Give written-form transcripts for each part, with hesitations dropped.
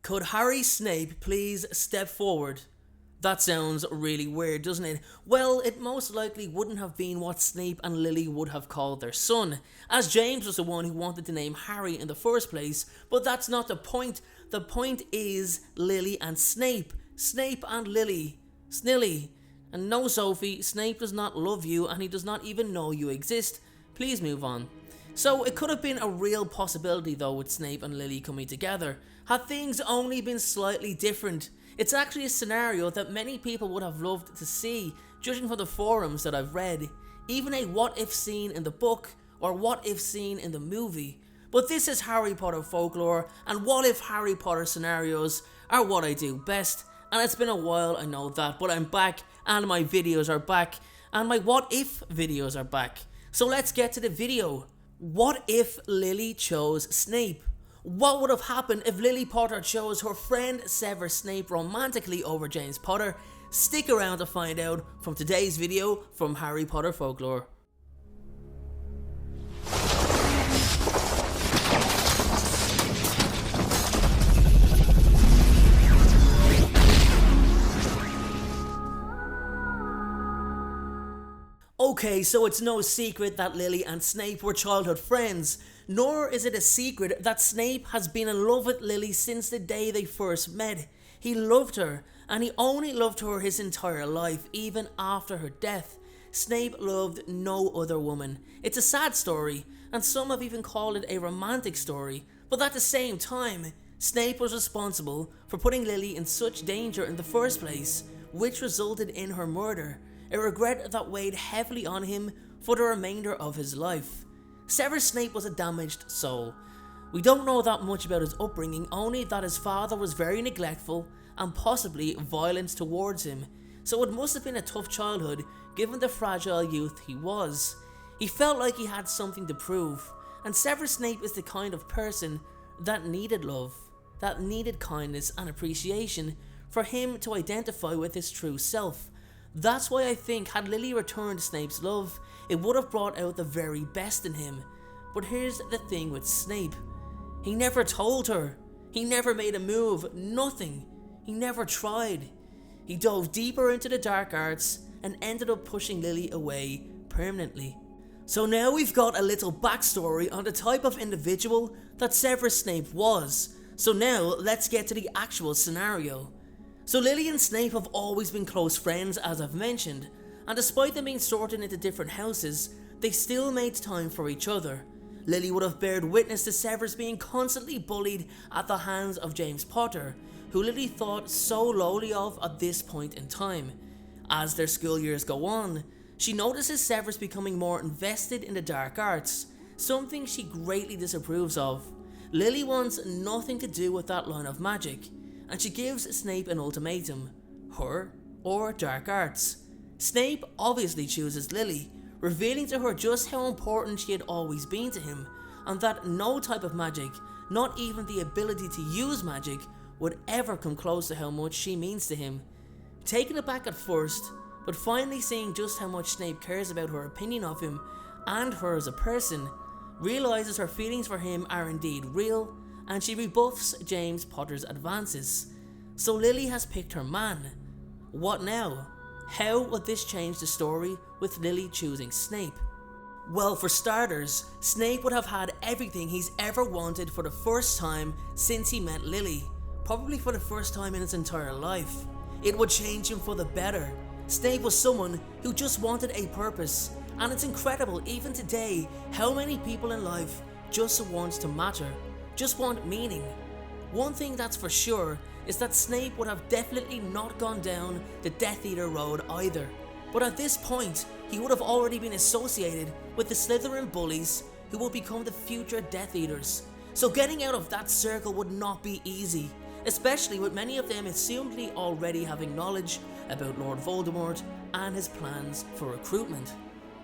Could Harry Snape please step forward? That sounds really weird, doesn't it? Well, it most likely wouldn't have been what Snape and Lily would have called their son, as James was the one who wanted to name Harry in the first place, but that's not the point. The point is Lily and Snape. Snape and Lily. Snilly. And no, Sophie, Snape does not love you and he does not even know you exist. Please move on. So it could have been a real possibility though with Snape and Lily coming together, had things only been slightly different. It's actually a scenario that many people would have loved to see, judging from the forums that I've read, even a what if scene in the book or what if scene in the movie. But this is Harry Potter folklore, and what if Harry Potter scenarios are what I do best. And it's been a while, I know that, but I'm back and my videos are back and my what if videos are back. So let's get to the video. What if Lily chose Snape? What would have happened if Lily Potter chose her friend Severus Snape romantically over James Potter? Stick around to find out from today's video from Harry Potter Folklore. Okay, so it's no secret that Lily and Snape were childhood friends, nor is it a secret that Snape has been in love with Lily since the day they first met. He loved her, and he only loved her his entire life, even after her death. Snape loved no other woman. It's a sad story, and some have even called it a romantic story, but at the same time, Snape was responsible for putting Lily in such danger in the first place, which resulted in her murder. A regret that weighed heavily on him for the remainder of his life. Severus Snape was a damaged soul. We don't know that much about his upbringing, only that his father was very neglectful and possibly violent towards him, so it must have been a tough childhood given the fragile youth he was. He felt like he had something to prove, and Severus Snape is the kind of person that needed love, that needed kindness and appreciation for him to identify with his true self. That's why I think had Lily returned Snape's love, it would have brought out the very best in him. But here's the thing with Snape. He never told her. He never made a move. Nothing. He never tried. He dove deeper into the dark arts and ended up pushing Lily away permanently. So now we've got a little backstory on the type of individual that Severus Snape was. So now let's get to the actual scenario. So Lily and Snape have always been close friends, as I've mentioned, and despite them being sorted into different houses, they still made time for each other. Lily would have bared witness to Severus being constantly bullied at the hands of James Potter, who Lily thought so lowly of at this point in time. As their school years go on, she notices Severus becoming more invested in the dark arts, something she greatly disapproves of. Lily wants nothing to do with that line of magic, and she gives Snape an ultimatum: her or dark arts. Snape obviously chooses Lily, revealing to her just how important she had always been to him, and that no type of magic, not even the ability to use magic, would ever come close to how much she means to him. Taken aback at first, but finally seeing just how much Snape cares about her opinion of him and her as a person, realizes her feelings for him are indeed real, and she rebuffs James Potter's advances. So Lily has picked her man. What now? How would this change the story with Lily choosing Snape? Well, for starters, Snape would have had everything he's ever wanted for the first time since he met Lily. Probably for the first time in his entire life. It would change him for the better. Snape was someone who just wanted a purpose, and it's incredible even today how many people in life just want to matter. Just want meaning. One thing that's for sure is that Snape would have definitely not gone down the Death Eater road either. But at this point, he would have already been associated with the Slytherin bullies who would become the future Death Eaters. So getting out of that circle would not be easy, especially with many of them assumedly already having knowledge about Lord Voldemort and his plans for recruitment.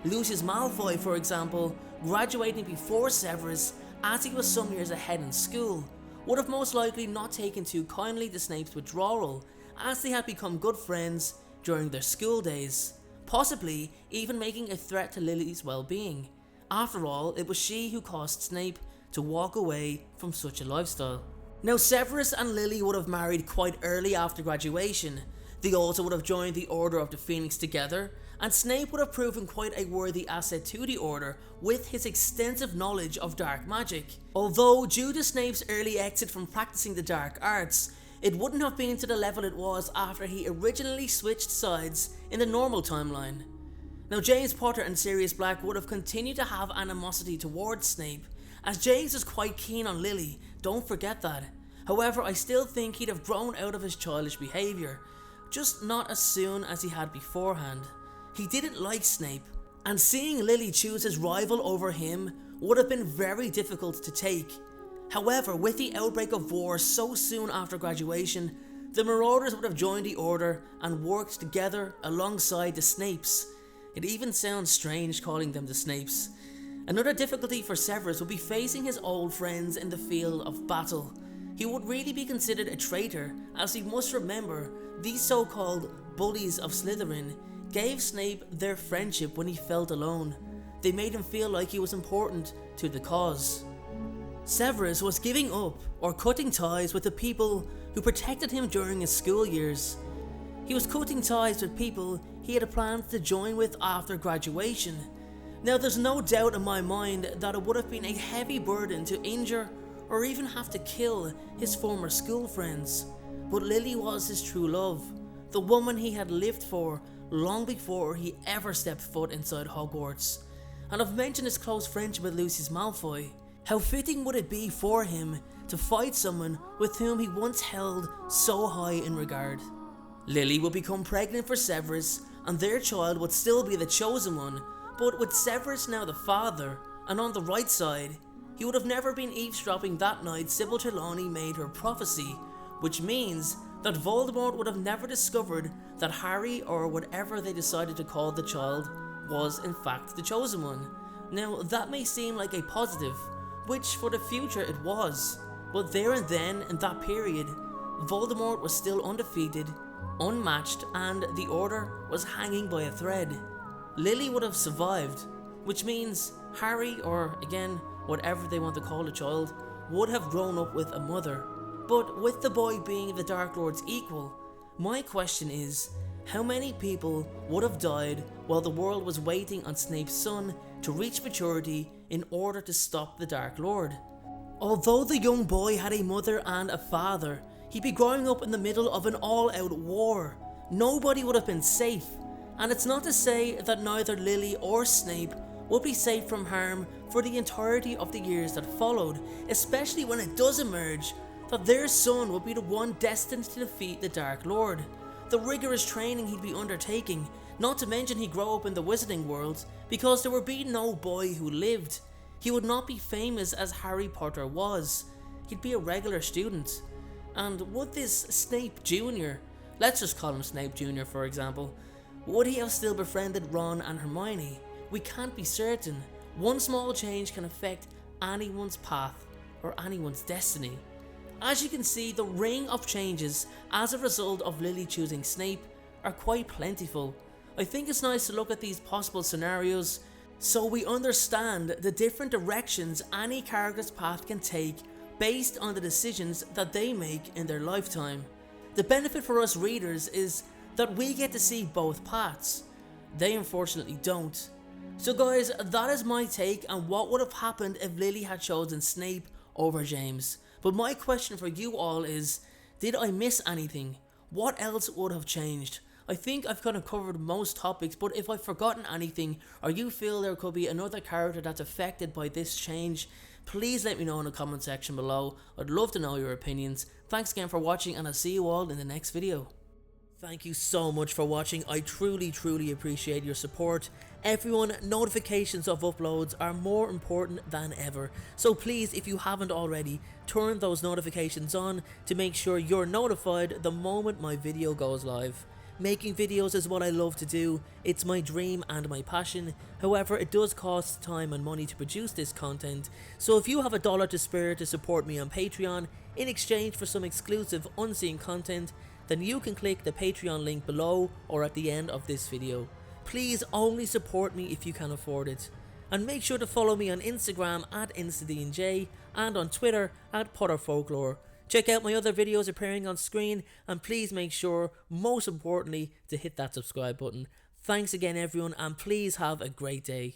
Lucius Malfoy, for example, graduating before Severus as he was some years ahead in school, would have most likely not taken too kindly to Snape's withdrawal, as they had become good friends during their school days, possibly even making a threat to Lily's well-being. After all, it was she who caused Snape to walk away from such a lifestyle. Now Severus and Lily would have married quite early after graduation. They also would have joined the Order of the Phoenix together, and Snape would have proven quite a worthy asset to the Order with his extensive knowledge of dark magic. Although due to Snape's early exit from practicing the dark arts, it wouldn't have been to the level it was after he originally switched sides in the normal timeline. Now James Potter and Sirius Black would have continued to have animosity towards Snape, as James is quite keen on Lily, don't forget that. However, I still think he'd have grown out of his childish behaviour, just not as soon as he had beforehand. He didn't like Snape, and seeing Lily choose his rival over him would have been very difficult to take. However, with the outbreak of war so soon after graduation, the Marauders would have joined the Order and worked together alongside the Snapes. It even sounds strange calling them the Snapes. Another difficulty for Severus would be facing his old friends in the field of battle. He would really be considered a traitor, as we must remember these so-called bullies of Slytherin gave Snape their friendship when he felt alone. They made him feel like he was important to the cause. Severus was giving up or cutting ties with the people who protected him during his school years. He was cutting ties with people he had planned to join with after graduation. Now there's no doubt in my mind that it would have been a heavy burden to injure or even have to kill his former school friends. But Lily was his true love, the woman he had lived for long before he ever stepped foot inside Hogwarts. And I've mentioned his close friendship with Lucius Malfoy. How fitting would it be for him to fight someone with whom he once held so high in regard? Lily would become pregnant for Severus, and their child would still be the chosen one, but with Severus now the father, and on the right side, he would have never been eavesdropping that night Sybil Trelawney made her prophecy, which means that Voldemort would have never discovered that Harry, or whatever they decided to call the child, was in fact the chosen one. Now that may seem like a positive, which for the future it was, but there and then in that period, Voldemort was still undefeated, unmatched, and the Order was hanging by a thread. Lily would have survived, which means Harry, or again, whatever they want to call the child, would have grown up with a mother. But with the boy being the Dark Lord's equal, my question is, how many people would have died while the world was waiting on Snape's son to reach maturity in order to stop the Dark Lord? Although the young boy had a mother and a father, he'd be growing up in the middle of an all-out war. Nobody would have been safe, and it's not to say that neither Lily or Snape would be safe from harm for the entirety of the years that followed, especially when it does emerge that their son would be the one destined to defeat the Dark Lord. The rigorous training he'd be undertaking, not to mention he'd grow up in the wizarding world, because there would be no boy who lived. He would not be famous as Harry Potter was. He'd be a regular student. And would this Snape Jr., let's just call him Snape Jr. for example, would he have still befriended Ron and Hermione? We can't be certain. One small change can affect anyone's path or anyone's destiny. As you can see, the ring of changes as a result of Lily choosing Snape are quite plentiful. I think it's nice to look at these possible scenarios so we understand the different directions any character's path can take based on the decisions that they make in their lifetime. The benefit for us readers is that we get to see both paths. They unfortunately don't. So guys, that is my take on what would have happened if Lily had chosen Snape over James. But my question for you all is, did I miss anything? What else would have changed? I think I've kind of covered most topics, but if I've forgotten anything, or you feel there could be another character that's affected by this change, please let me know in the comment section below. I'd love to know your opinions. Thanks again for watching, and I'll see you all in the next video. Thank you so much for watching. I truly appreciate your support. Everyone, notifications of uploads are more important than ever. So please, if you haven't already, turn those notifications on to make sure you're notified the moment my video goes live. Making videos is what I love to do. It's my dream and my passion. However, it does cost time and money to produce this content. So if you have $1 to spare to support me on Patreon in exchange for some exclusive unseen content, then you can click the Patreon link below or at the end of this video. Please only support me if you can afford it. And make sure to follow me on Instagram at InstaDNJ and on Twitter at PotterFolklore. Check out my other videos appearing on screen, and please make sure, most importantly, to hit that subscribe button. Thanks again everyone, and please have a great day.